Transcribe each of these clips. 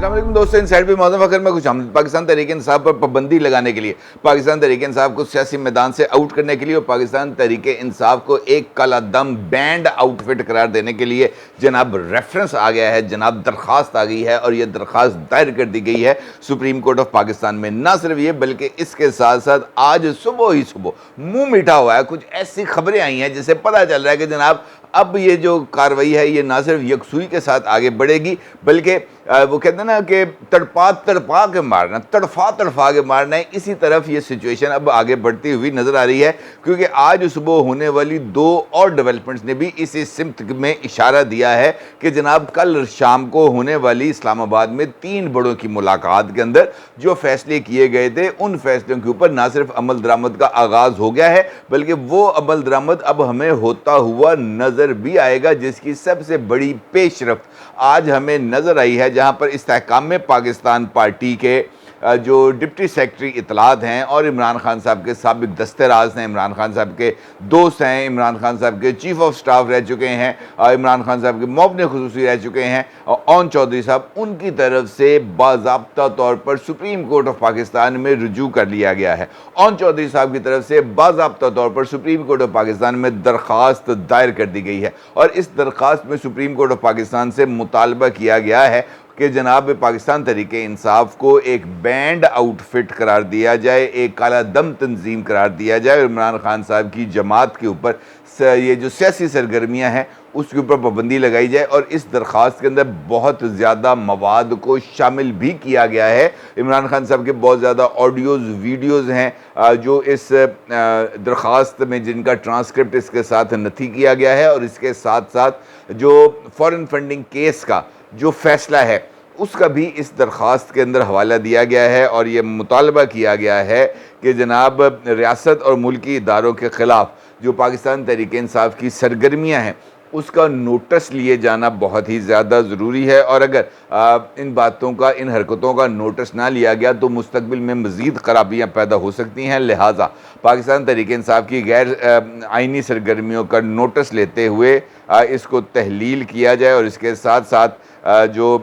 अस्सलाम वालेकुम दोस्तों, इन साइड पे मौजूद वक्त में कुछ हम पाकिस्तान तहरीक इंसाफ पर पाबंदी लगाने के लिए, पाकिस्तान तहरीक इंसाफ को सियासी मैदान से आउट करने के लिए और पाकिस्तान तहरीक इंसाफ को एक काला दम बैंड आउटफिट करार देने के लिए जनाब रेफरेंस आ गया है, जनाब दरख्वास्त आ गई है और यह दरख्वास्त दायर कर दी गई है सुप्रीम कोर्ट ऑफ पाकिस्तान में। ना सिर्फ ये बल्कि इसके साथ साथ आज सुबह ही सुबह मुंह मीठा हुआ है, कुछ ऐसी खबरें आई हैं जिससे पता चल रहा है कि जनाब अब ये जो कार्रवाई है ये ना सिर्फ यकसुई के साथ आगे बढ़ेगी बल्कि वो कहते हैं ना कि तड़पा तड़पा के मारना, तड़फा तड़फा के मारना है। इसी तरफ ये सिचुएशन अब आगे बढ़ती हुई नज़र आ रही है क्योंकि आज सुबह होने वाली दो और डेवलपमेंट्स ने भी इसी सिमत में इशारा दिया है कि जनाब कल शाम को होने वाली इस्लामाबाद में 3 बड़ों की मुलाकात के अंदर जो फैसले किए गए थे उन फैसलों के ऊपर ना सिर्फ अमल दरामद का आगाज़ हो गया है बल्कि वो अमल दरामद अब हमें होता हुआ नज़र भी आएगा, जिसकी सबसे बड़ी पेशरफ्त आज हमें नज़र आई है, जहां पर इस्तेहकाम में पाकिस्तान पार्टी के जो डिप्टी सेक्रेटरी इतलात हैं और इमरान खान साहब के साबिक दस्तेराज हैं, इमरान खान साहब के दोस्त हैं, इमरान खान साहब के चीफ ऑफ स्टाफ रह चुके हैं, इमरान खान साहब के मुअव्विन खुसूसी रह चुके हैं ओन चौधरी साहब, उनकी तरफ से बाज़ाब्ता तौर पर सुप्रीम कोर्ट ऑफ पाकिस्तान में रुजू कर लिया गया है। ओन चौधरी साहब की तरफ से बाज़ाब्ता तौर पर सुप्रीम कोर्ट ऑफ पाकिस्तान में दरख्वास्त दायर कर दी गई है और इस दरख्वास्त में सुप्रीम कोर्ट ऑफ पाकिस्तान से मुतालबा किया गया है कि जनाब पाकिस्तान तहरीक इंसाफ को एक बैंड आउटफिट करार दिया जाए, एक काला दम तंजीम करार दिया जाए और इमरान खान साहब की जमात के ऊपर ये जो सियासी सरगर्मियाँ हैं उसके ऊपर पाबंदी लगाई जाए। और इस दरख्वास्त के अंदर बहुत ज़्यादा मवाद को शामिल भी किया गया है। इमरान खान साहब के बहुत ज़्यादा ऑडियोज़ वीडियोज़ हैं जो इस दरख्वास्त में जिनका ट्रांसक्रिप्ट इसके साथ नथी किया गया है और इसके साथ साथ जो फॉरेन फंडिंग केस का जो फ़ैसला है उसका भी इस दरख्वास्त के अंदर हवाला दिया गया है और ये मुतालबा किया गया है कि जनाब रियासत और मुल्की इदारों के ख़िलाफ़ जो पाकिस्तान तहरीक इंसाफ की सरगर्मियाँ हैं उसका नोटिस लिए जाना बहुत ही ज़्यादा ज़रूरी है और अगर इन बातों का, इन हरकतों का नोटिस ना लिया गया तो मुस्तकबिल में मज़ीद ख़राबियाँ पैदा हो सकती हैं। लिहाजा पाकिस्तान तहरीक इंसाफ की गैर आइनी सरगर्मियों का नोटिस लेते हुए इसको तहलील किया जाए और इसके साथ साथ जो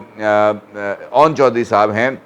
ओन चौधरी साहब हैं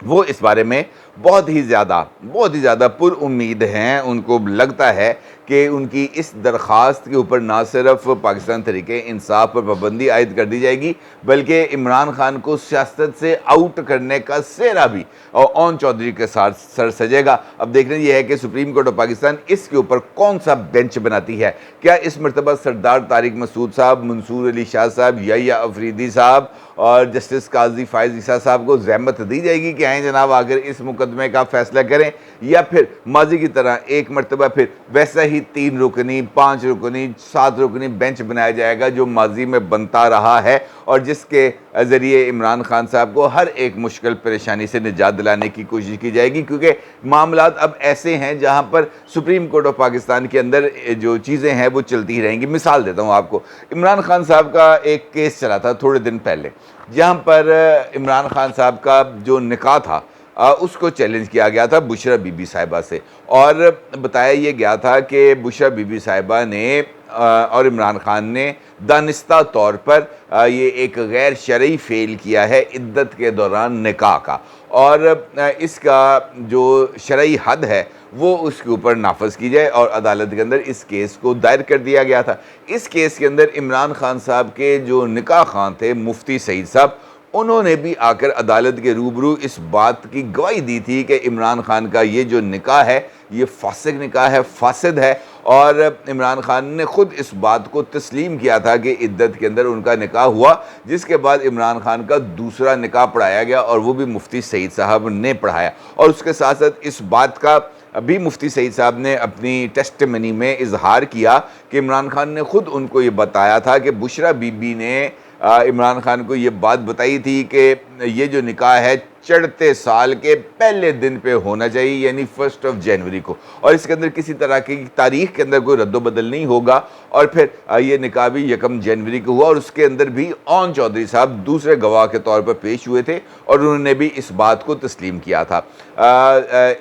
वो इस बारे में बहुत ही ज़्यादा पुरउम्मीद हैं। उनको लगता है कि उनकी इस दरख्वास्त के ऊपर ना सिर्फ पाकिस्तान तहरीक इंसाफ पर पाबंदी आयद कर दी जाएगी बल्कि इमरान खान को सियासत से आउट करने का सेहरा भी और ओन चौधरी के साथ सर सजेगा। अब देखना यह है कि सुप्रीम कोर्ट ऑफ पाकिस्तान इसके ऊपर कौन सा बेंच बनाती है। क्या इस मरतबा सरदार तारिक मसूद साहब, मंसूर अली शाह साहब, या अफरीदी साहब और जस्टिस काजी फायज़ ईसा साहब को ज़हमत दी जाएगी कि आए जनाब आकर इस मुकदमे का फ़ैसला करें, या फिर माजी की तरह एक मरतबा फिर वैसा ही 3 रुकनी, 5 रुकनी, 7 रुकनी बेंच बनाया जाएगा जो माजी में बनता रहा है और जिसके ज़रिए इमरान खान साहब को हर एक मुश्किल परेशानी से निजात दिलाने की कोशिश की जाएगी। क्योंकि मामलात अब ऐसे हैं जहां पर सुप्रीम कोर्ट ऑफ पाकिस्तान के अंदर जो चीज़ें हैं वो चलती ही रहेंगी। मिसाल देता हूं आपको, इमरान खान साहब का एक केस चला था थोड़े दिन पहले जहां पर इमरान खान साहब का जो निकाह था उसको चैलेंज किया गया था बुशरा बीबी साहिबा से और बताया ये गया था कि बुशरा बीबी साहिबा ने और इमरान खान ने दानिस्ता तौर पर ये एक गैर शरई फ़ेल किया है इद्दत के दौरान निकाह का और इसका जो शरई हद है वो उसके ऊपर नाफज की जाए और अदालत के अंदर इस केस को दायर कर दिया गया था। इस केस के अंदर इमरान खान साहब के जो निकाह खान थे मुफ्ती सईद साहब, उन्होंने भी आकर अदालत के रूबरू इस बात की गवाही दी थी कि इमरान खान का ये जो निकाह है ये फासिक निकाह है, फासिद है और इमरान खान ने ख़ुद इस बात को तस्लीम किया था कि इद्दत के अंदर उनका निकाह हुआ, जिसके बाद इमरान खान का दूसरा निकाह पढ़ाया गया और वो भी मुफ्ती सईद साहब ने पढ़ाया। और उसके साथ साथ इस बात का अभी मुफ्ती सईद साहब ने अपनी टेस्टिमनी में इजहार किया कि इमरान खान ने ख़ुद उनको ये बताया था कि बुशरा बीबी ने इमरान खान को ये बात बताई थी कि ये जो निकाह है चढ़ते साल के पहले दिन पे होना चाहिए, यानी 1 जनवरी को, और इसके अंदर किसी तरह की तारीख के अंदर कोई रद्दोबदल नहीं होगा। और फिर ये निकाह भी 1 जनवरी को हुआ और उसके अंदर भी ओन चौधरी साहब दूसरे गवाह के तौर पर पेश हुए थे और उन्होंने भी इस बात को तस्लीम किया था।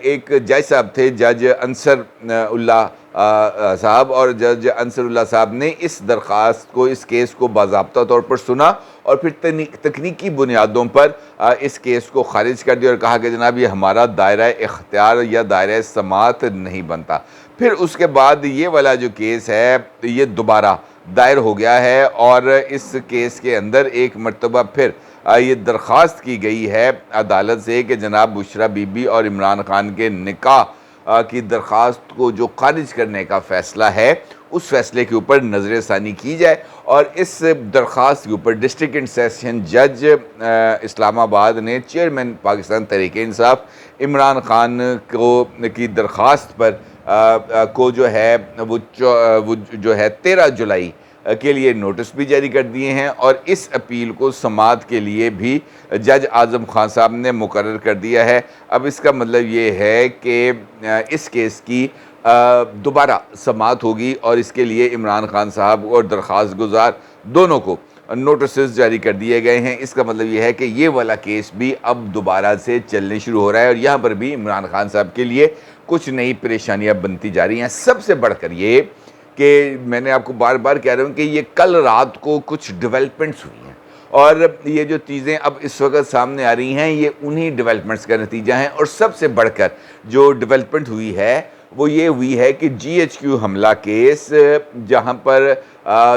एक जज साहब थे, जज अंसर उल्लाह साहब, और जज अंसरुल्लाह साहब ने इस दरख्वास्त को, इस केस को बाज़ाब्ता तौर पर सुना और फिर तकनीकी बुनियादों पर इस केस को खारिज कर दिया और कहा कि जनाब ये हमारा दायरा इख्तियार या दायरा समात नहीं बनता। फिर उसके बाद ये वाला जो केस है ये दोबारा दायर हो गया है और इस केस के अंदर एक मरतबा फिर ये दरख्वास्त की गई है अदालत से कि जनाब बुशरा बीबी और इमरान खान के निकाह की दरख्वास्त को जो खारिज करने का फ़ैसला है उस फैसले के ऊपर नज़र षानी की जाए और इस दरख्वास्त के ऊपर डिस्ट्रिक्ट एंड सेशन जज इस्लामाबाद ने चेयरमैन पाकिस्तान तहरीक इंसाफ इमरान खान को की दरख्वास्त पर को जो है वो जो है 13 जुलाई के लिए नोटिस भी जारी कर दिए हैं और इस अपील को समाअत के लिए भी जज आज़म खान साहब ने मुकर्रर कर दिया है। अब इसका मतलब ये है कि इस केस की दोबारा समाअत होगी और इसके लिए इमरान खान साहब और दरख्वास्त गुजार दोनों को नोटिस जारी कर दिए गए हैं। इसका मतलब ये है कि ये वाला केस भी अब दोबारा से चलने शुरू हो रहा है और यहाँ पर भी इमरान खान साहब के लिए कुछ नई परेशानियाँ बनती जा रही हैं। सबसे बढ़कर ये कि मैंने आपको बार बार कह रहा हूँ कि ये कल रात को कुछ डेवलपमेंट्स हुई हैं और ये जो चीज़ें अब इस वक्त सामने आ रही हैं ये उन्हीं डेवलपमेंट्स का नतीजा है। और सबसे बढ़कर जो डेवलपमेंट हुई है वो ये हुई है कि GHQ हमला केस जहाँ पर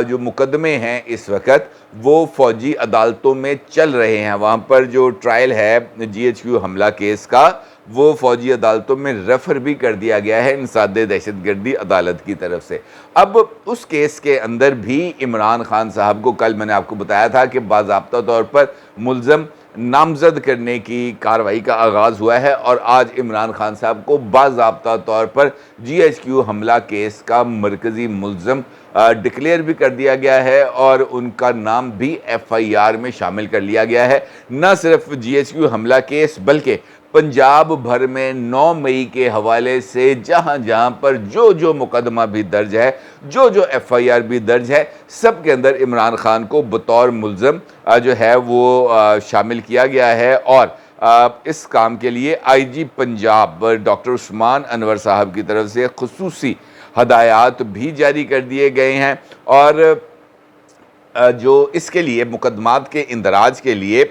जो मुकदमे हैं इस वक्त वो फ़ौजी अदालतों में चल रहे हैं, वहाँ पर जो ट्रायल है GHQ हमला केस का वो फ़ौजी अदालतों में रेफ़र भी कर दिया गया है इंसादे दहशतगर्दी अदालत की तरफ से। अब उस केस के अंदर भी इमरान खान साहब को कल मैंने आपको बताया था कि बाज़ाब्ता तौर पर मुल्ज़म नामज़द करने की कार्रवाई का आगाज़ हुआ है और आज इमरान खान साहब को बाज़ाब्ता तौर पर GHQ हमला केस का मरकज़ी मुल्ज़म डिक्लेयर भी कर दिया गया है और उनका नाम भी FIR में शामिल कर लिया गया है। न सिर्फ GHQ हमला केस बल्कि पंजाब भर में 9 मई के हवाले से जहाँ जहाँ पर जो मुकदमा भी दर्ज है, जो FIR भी दर्ज है, सब के अंदर इमरान खान को बतौर मुल्ज़म जो है वो शामिल किया गया है। और इस काम के लिए IG पंजाब डॉक्टर उस्मान अनवर साहब की तरफ से खुसूसी हदायत भी जारी कर दिए गए हैं और जो इसके लिए मुकदमात के इंदराज के लिए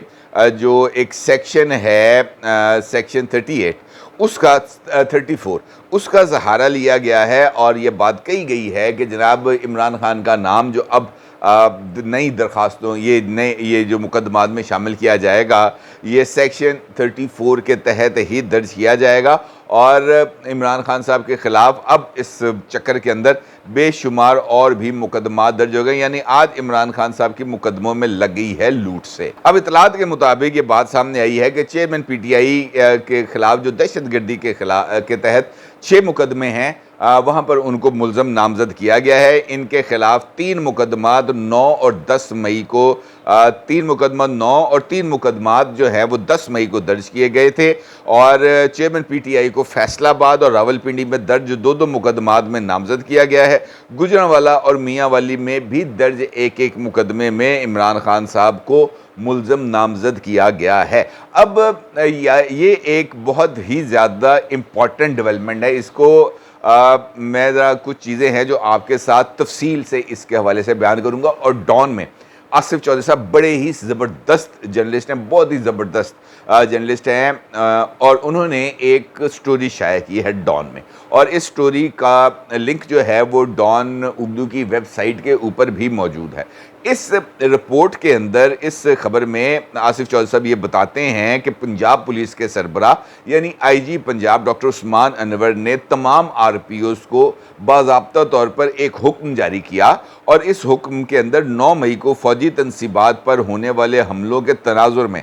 जो एक सेक्शन है सेक्शन 38 उसका 34 उसका सहारा लिया गया है और ये बात कही गई है कि जनाब इमरान खान का नाम जो अब नई दरख्वास्तों ये जो मुकदमात में शामिल किया जाएगा ये सेक्शन 34 के तहत ही दर्ज किया जाएगा और इमरान खान साहब के ख़िलाफ़ अब इस चक्कर के अंदर बेशुमार और भी मुकदमा दर्ज हो गए। यानी आज इमरान खान साहब की मुकदमों में लग गई है लूट से। अब इतलात के मुताबिक ये बात सामने आई है कि चेयरमैन PTI के ख़िलाफ़ जो दहशतगर्दी के तहत 6 मुकदमे हैं वहाँ पर उनको मुल्ज़म नामज़द किया गया है। इनके ख़िलाफ़ 3 मुकदमात 9 और 10 मई को 3 मुकदमा 9 और 3 मुकदमात जो है वो 10 मई को दर्ज किए गए थे और चेयरमैन PTI को फैसलाबाद और रावलपिंडी में दर्ज 2 मुकदमात में नामज़द किया गया है। गुजरांवाला और मियांवाली में भी दर्ज एक मुकदमे में इमरान खान साहब को मुल्ज़म नामज़द किया गया है। अब ये एक बहुत ही ज़्यादा इम्पॉर्टेंट डेवलपमेंट है। इसको मैं ज़रा कुछ चीज़ें हैं जो आपके साथ तफसील से इसके हवाले से बयान करूँगा। और डॉन में आसिफ चौधरी साहब बड़े ही ज़बरदस्त जर्नलिस्ट हैं, बहुत ही ज़बरदस्त जर्नलिस्ट हैं और उन्होंने एक स्टोरी शाया की है डॉन में और इस स्टोरी का लिंक जो है वो डॉन उर्दू की वेबसाइट के ऊपर भी मौजूद है। इस रिपोर्ट के अंदर इस खबर में आसिफ चौधरी साहब ये बताते हैं कि पंजाब पुलिस के सरबराह यानी IG पंजाब डॉक्टर उस्मान अनवर ने तमाम RPOs को बाज़ाब्ता तौर पर एक हुक्म जारी किया और इस हुक्म के अंदर 9 मई को फ़ौजी तनसीबात पर होने वाले हमलों के तनाजुर में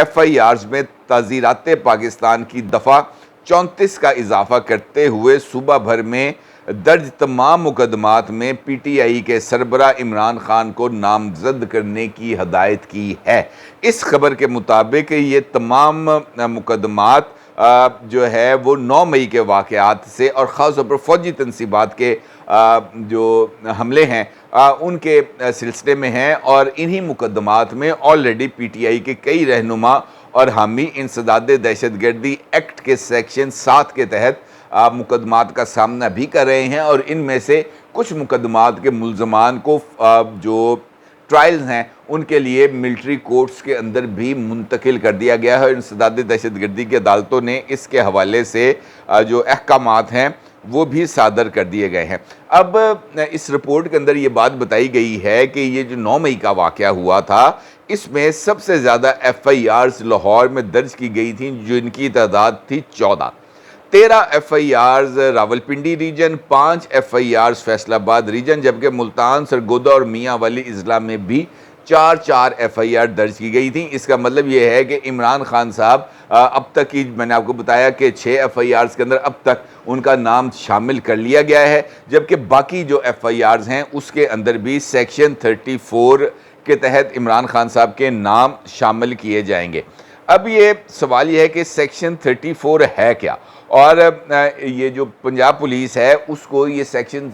FIRs में ताज़ीरात पाकिस्तान की दफ़ा 34 का इजाफ़ा करते हुए सूबा भर में दर्ज तमाम मुकदमात में PTI के सरबराह इमरान खान को नामज़द करने की हदायत की है। इस खबर के मुताबिक ये तमाम मुकदमात जो है वो 9 मई के वाक़यात से और ख़ास तौर पर फ़ौजी तनसीबात के जो हमले हैं उनके सिलसिले में हैं और इन्हीं मुकदमात में ऑलरेडी PTI के कई रहनुमा और हामी इंसदाद दहशतगर्दी एक्ट के सेक्शन 7 के तहत मुकदमात का सामना भी कर रहे हैं और इनमें से कुछ मुकदमात के मुल्ज़मान को जो ट्रायल्स हैं उनके लिए मिलिट्री कोर्ट्स के अंदर भी मुंतकिल कर दिया गया है। इंसदाद दहशतगर्दी की अदालतों ने इसके हवाले से जो अहकामात हैं वो भी सादर कर दिए गए हैं। अब इस रिपोर्ट के अंदर ये बात बताई गई है कि ये जो 9 मई का वाक़या हुआ था, इसमें सबसे ज़्यादा FIRs लाहौर में दर्ज की गई थी, जिनकी तादाद थी 14। 13 FIRs Rawalpindi region, 5 FIRs Faisalabad region, जबकि मुल्तान, सरगोदा और मियाँ वाली अजला में भी 4 FIR दर्ज की गई थी। इसका मतलब ये है कि इमरान खान साहब अब तक ही मैंने आपको बताया कि 6 FIRs के अंदर अब तक उनका नाम शामिल कर लिया गया है, जबकि बाकी जो FIRs हैं उसके अंदर भी सेक्शन 34 के तहत इमरान खान साहब के नाम शामिल किए जाएंगे। अब ये सवाल ये है कि सेक्शन 34 है क्या, और ये जो पंजाब पुलिस है उसको ये सेक्शन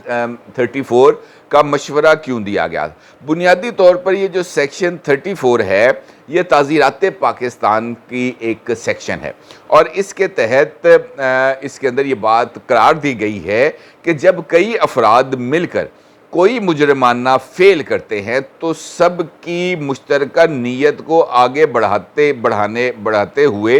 34 का मशवरा क्यों दिया गया। बुनियादी तौर पर ये जो सेक्शन 34 है ये ताज़ीरात पाकिस्तान की एक सेक्शन है, और इसके तहत इसके अंदर ये बात करार दी गई है कि जब कई अफराद मिलकर कोई मुजरमाना फेल करते हैं तो सब की मुश्तरका नीयत को आगे बढ़ाते हुए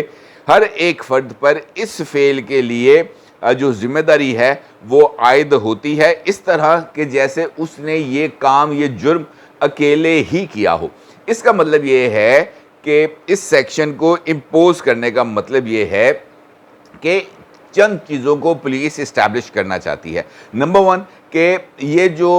हर एक फ़र्द पर इस फेल के लिए जो जिम्मेदारी है वो आयद होती है, इस तरह के जैसे उसने ये काम, ये जुर्म अकेले ही किया हो। इसका मतलब ये है कि इस सेक्शन को इम्पोज करने का मतलब ये है कि चंद चीज़ों को पुलिस इस्टेब्लिश करना चाहती है। नंबर 1 कि ये जो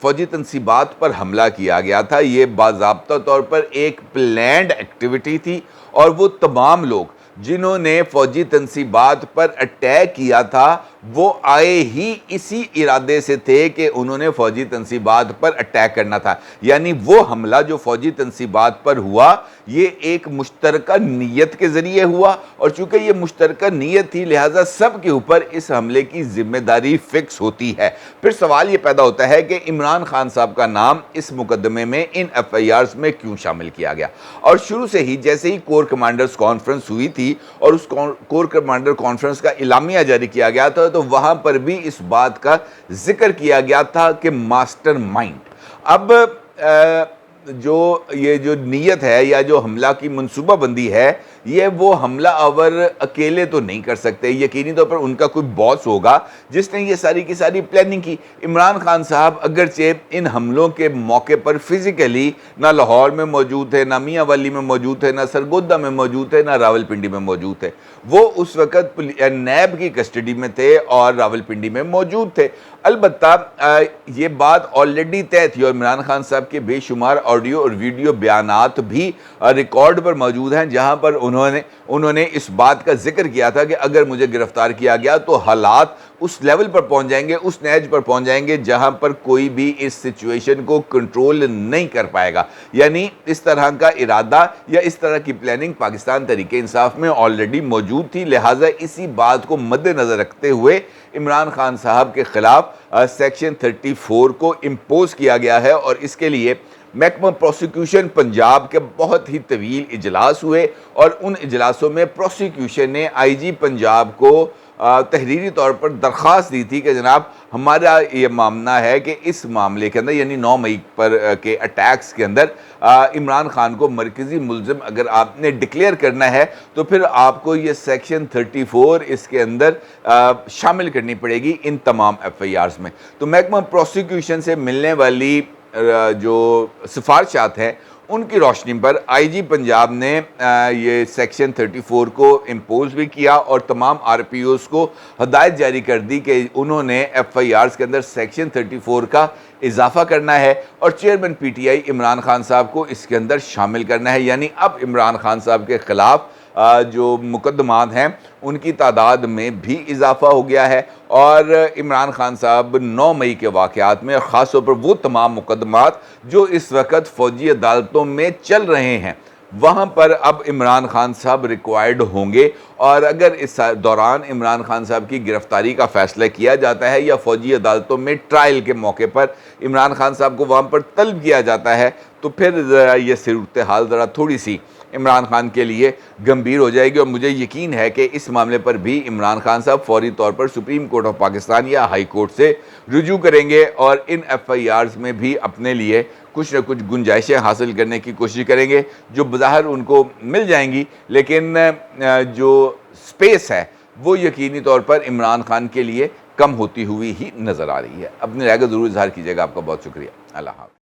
फ़ौजी तनसीबात पर हमला किया गया था ये बाज़ाब्ता तौर पर एक प्लैंड एक्टिविटी थी, और वो तमाम लोग जिन्होंने फ़ौजी तनसीबात पर अटैक किया था वो आए ही इसी इरादे से थे कि उन्होंने फ़ौजी तनसीबात पर अटैक करना था। यानी वो हमला जो फ़ौजी तनसीबात पर हुआ ये एक मुश्तरका नीयत के ज़रिए हुआ, और चूँकि ये मुश्तरका नीयत थी लिहाजा सब के ऊपर इस हमले की ज़िम्मेदारी फ़िक्स होती है। फिर सवाल ये पैदा होता है कि इमरान खान साहब का नाम इस मुकदमे में इन FIRs में क्यों शामिल किया गया। और शुरू से ही जैसे ही कोर कमांडर्स कॉन्फ्रेंस हुई थी और उस कोर कमांडर कॉन्फ्रेंस का इलामिया जारी किया गया था तो वहाँ पर भी इस बात का जिक्र किया गया था कि मास्टरमाइंड। अब जो ये जो नीयत है या जो हमला की मनसूबाबंदी है ये वो हमला आवर अकेले तो नहीं कर सकते, यकीनी तौर पर उनका कोई बॉस होगा जिसने ये सारी की सारी प्लानिंग की। इमरान खान साहब अगरचे इन हमलों के मौके पर फिज़िकली ना लाहौर में मौजूद थे, ना मियाँ वाली में मौजूद थे, ना सरगोदा में मौजूद थे, ना रावलपिंडी में मौजूद थे। वो उस वक़्त नैब की कस्टडी में थे और रावलपिंडी में मौजूद थे। अलबत्ता ये बात ऑलरेडी तय थी और इमरान खान साहब के बेशुमार ऑडियो और वीडियो बयानात भी रिकॉर्ड पर मौजूद हैं जहां पर उन्होंने इस बात का जिक्र किया था कि अगर मुझे गिरफ्तार किया गया तो हालात उस लेवल पर पहुंच जाएंगे, उस नैज पर पहुंच जाएंगे जहां पर कोई भी इस सिचुएशन को कंट्रोल नहीं कर पाएगा। यानी इस तरह का इरादा या इस तरह की प्लानिंग पाकिस्तान तहरीके इंसाफ में ऑलरेडी मौजूद थी। लिहाजा इसी बात को मद्देनज़र रखते हुए इमरान खान साहब के ख़िलाफ़ सेक्शन 34 को इम्पोज किया गया है, और इसके लिए महकमा प्रोसिक्यूशन पंजाब के बहुत ही तवील इजलास हुए और उन इजलासों में प्रोसिक्यूशन ने IG पंजाब को तहरीरी तौर पर दरख्वास्त दी थी कि जनाब हमारा ये मामला है कि इस मामले के अंदर यानी 9 मई पर के अटैक्स के अंदर इमरान खान को मरकज़ी मुल्ज़िम अगर आपने डिक्लेयर करना है तो फिर आपको ये सेक्शन 34 इसके अंदर शामिल करनी पड़ेगी इन तमाम FIRs में। तो महकमा प्रोसिक्यूशन से मिलने वाली जो सिफारिशात हैं उनकी रोशनी पर IG पंजाब ने ये सेक्शन 34 को इम्पोज भी किया और तमाम RPOs को हदायत जारी कर दी कि उन्होंने FIRs के अंदर सेक्शन 34 का इजाफा करना है और चेयरमैन PTI इमरान खान साहब को इसके अंदर शामिल करना है। यानी अब इमरान खान साहब के ख़िलाफ़ जो मुकदमात हैं उनकी तादाद में भी इजाफा हो गया है, और इमरान खान साहब 9 मई के वाक़यात में ख़ास तौर पर वो तमाम मुकदमात जो इस वक्त फ़ौजी अदालतों में चल रहे हैं वहाँ पर अब इमरान खान साहब रिक्वायर्ड होंगे। और अगर इस दौरान इमरान खान साहब की गिरफ़्तारी का फ़ैसला किया जाता है या फ़ौजी अदालतों में ट्रायल के मौके पर इमरान खान साहब को वहाँ पर तलब किया जाता है तो फिर ये सूरत हाल ज़रा थोड़ी सी इमरान खान के लिए गंभीर हो जाएगी। और मुझे यकीन है कि इस मामले पर भी इमरान खान साहब फौरी तौर पर सुप्रीम कोर्ट ऑफ पाकिस्तान या हाई कोर्ट से रुजू करेंगे और इन FIRs में भी अपने लिए कुछ न कुछ गुंजाइशें हासिल करने की कोशिश करेंगे, जो बज़ाहिर उनको मिल जाएंगी, लेकिन जो स्पेस है वो यकीनी तौर पर इमरान खान के लिए कम होती हुई ही नज़र आ रही है। अपनी राय का ज़रूर इज़हार कीजिएगा। आपका बहुत शुक्रिया। अल्लाह हाफ़िज़।